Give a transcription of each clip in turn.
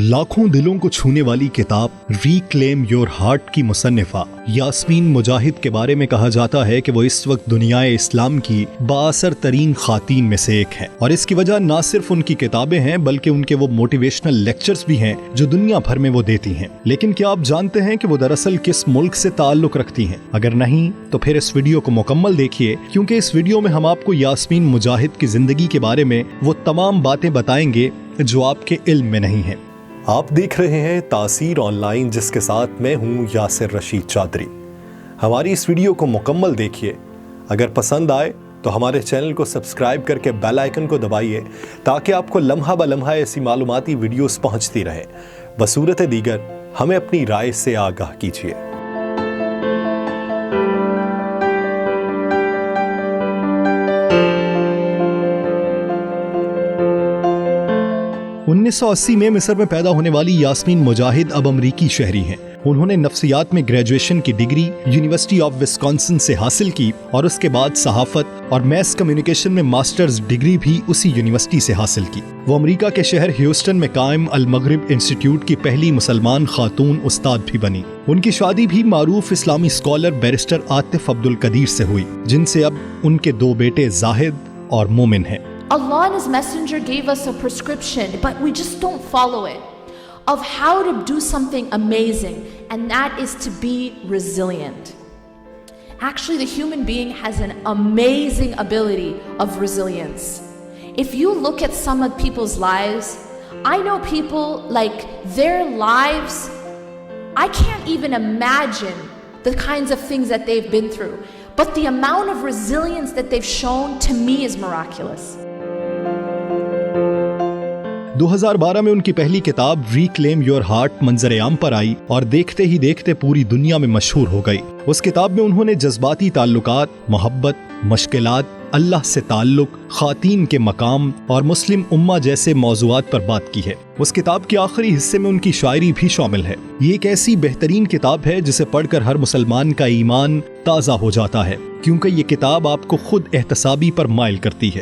لاکھوں دلوں کو چھونے والی کتاب ریکلیم یور ہارٹ کی مصنفہ یاسمین مجاہد کے بارے میں کہا جاتا ہے کہ وہ اس وقت دنیا اسلام کی بااثر ترین خواتین میں سے ایک ہیں، اور اس کی وجہ نہ صرف ان کی کتابیں ہیں بلکہ ان کے وہ موٹیویشنل لیکچرز بھی ہیں جو دنیا بھر میں وہ دیتی ہیں۔ لیکن کیا آپ جانتے ہیں کہ وہ دراصل کس ملک سے تعلق رکھتی ہیں؟ اگر نہیں تو پھر اس ویڈیو کو مکمل دیکھیے، کیونکہ اس ویڈیو میں ہم آپ کو یاسمین مجاہد کی زندگی کے بارے میں وہ تمام باتیں بتائیں گے جو آپ کے علم میں نہیں ہیں۔ آپ دیکھ رہے ہیں تاثیر آن لائن، جس کے ساتھ میں ہوں یاسر رشید چادری۔ ہماری اس ویڈیو کو مکمل دیکھیے، اگر پسند آئے تو ہمارے چینل کو سبسکرائب کر کے بیل آئیکن کو دبائیے تاکہ آپ کو لمحہ بلمحہ ایسی معلوماتی ویڈیوز پہنچتی رہیں۔ بصورت دیگر ہمیں اپنی رائے سے آگاہ کیجیے۔ 1980 میں مصر میں پیدا ہونے والی یاسمین مجاہد اب امریکی شہری ہیں۔ انہوں نے نفسیات میں گریجویشن کی ڈگری یونیورسٹی آف وسکانسن سے حاصل کی اور اس کے بعد صحافت اور میس کمیونیکیشن میں ماسٹرز ڈگری بھی اسی یونیورسٹی سے حاصل کی۔ وہ امریکہ کے شہر ہیوسٹن میں قائم المغرب انسٹیٹیوٹ کی پہلی مسلمان خاتون استاد بھی بنی۔ ان کی شادی بھی معروف اسلامی اسکالر بیرسٹر عاطف عبدالقدیر سے ہوئی، جن سے اب ان کے 2 بیٹے زاہد اور مومن ہیں۔ Allah and His Messenger gave us a prescription, but we just don't follow it, of how to do something amazing, and that is to be resilient. Actually, the human being has an amazing ability of resilience. If you look at some of people's lives, I know people like their lives, I can't even imagine the kinds of things that they've been through, but the amount of resilience that they've shown to me is miraculous. 2012 میں ان کی پہلی کتاب reclaim your heart منظر عام پر آئی اور دیکھتے ہی دیکھتے پوری دنیا میں مشہور ہو گئی۔ اس کتاب میں انہوں نے جذباتی تعلقات، محبت، مشکلات، اللہ سے تعلق، خواتین کے مقام اور مسلم امہ جیسے موضوعات پر بات کی ہے۔ اس کتاب کے آخری حصے میں ان کی شاعری بھی شامل ہے۔ یہ ایک ایسی بہترین کتاب ہے جسے پڑھ کر ہر مسلمان کا ایمان تازہ ہو جاتا ہے، کیونکہ یہ کتاب آپ کو خود احتسابی پر مائل کرتی ہے۔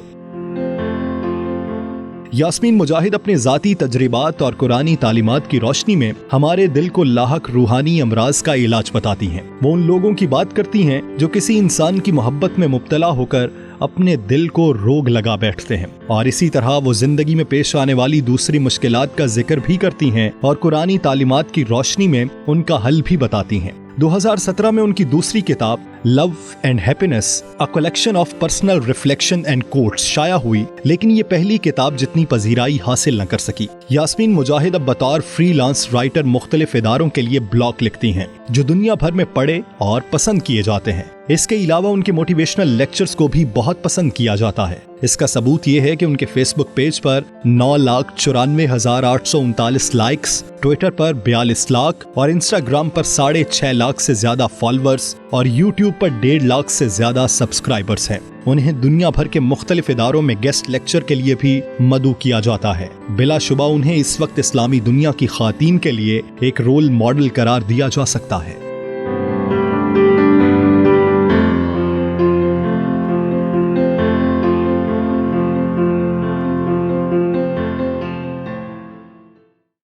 یاسمین مجاہد اپنے ذاتی تجربات اور قرآنی تعلیمات کی روشنی میں ہمارے دل کو لاحق روحانی امراض کا علاج بتاتی ہیں۔ وہ ان لوگوں کی بات کرتی ہیں جو کسی انسان کی محبت میں مبتلا ہو کر اپنے دل کو روگ لگا بیٹھتے ہیں، اور اسی طرح وہ زندگی میں پیش آنے والی دوسری مشکلات کا ذکر بھی کرتی ہیں اور قرآنی تعلیمات کی روشنی میں ان کا حل بھی بتاتی ہیں۔ 2017 میں ان کی دوسری کتاب love and happiness a collection of personal reflection and quotes شائع ہوئی، لیکن یہ پہلی کتاب جتنی پذیرائی حاصل نہ کر سکی۔ یاسمین مجاہد اب بطور فری لانس رائٹر مختلف اداروں کے لیے بلاگ لکھتی ہیں جو دنیا بھر میں پڑھے اور پسند کیے جاتے ہیں۔ اس کے علاوہ ان کے موٹیویشنل لیکچرز کو بھی بہت پسند کیا جاتا ہے۔ اس کا ثبوت یہ ہے کہ ان کے فیس بک پیج پر 9,94,839 لائکس، ٹویٹر پر 42 لاکھ اور انسٹاگرام پر 6.5 لاکھ سے زیادہ فالوورز اور یوٹیوب پر 1.5 لاکھ سے زیادہ سبسکرائبرز ہیں۔ انہیں دنیا بھر کے مختلف اداروں میں گیسٹ لیکچر کے لیے بھی مدعو کیا جاتا ہے۔ بلا شبہ انہیں اس وقت اسلامی دنیا کی خواتین کے لیے ایک رول ماڈل قرار دیا جا سکتا ہے۔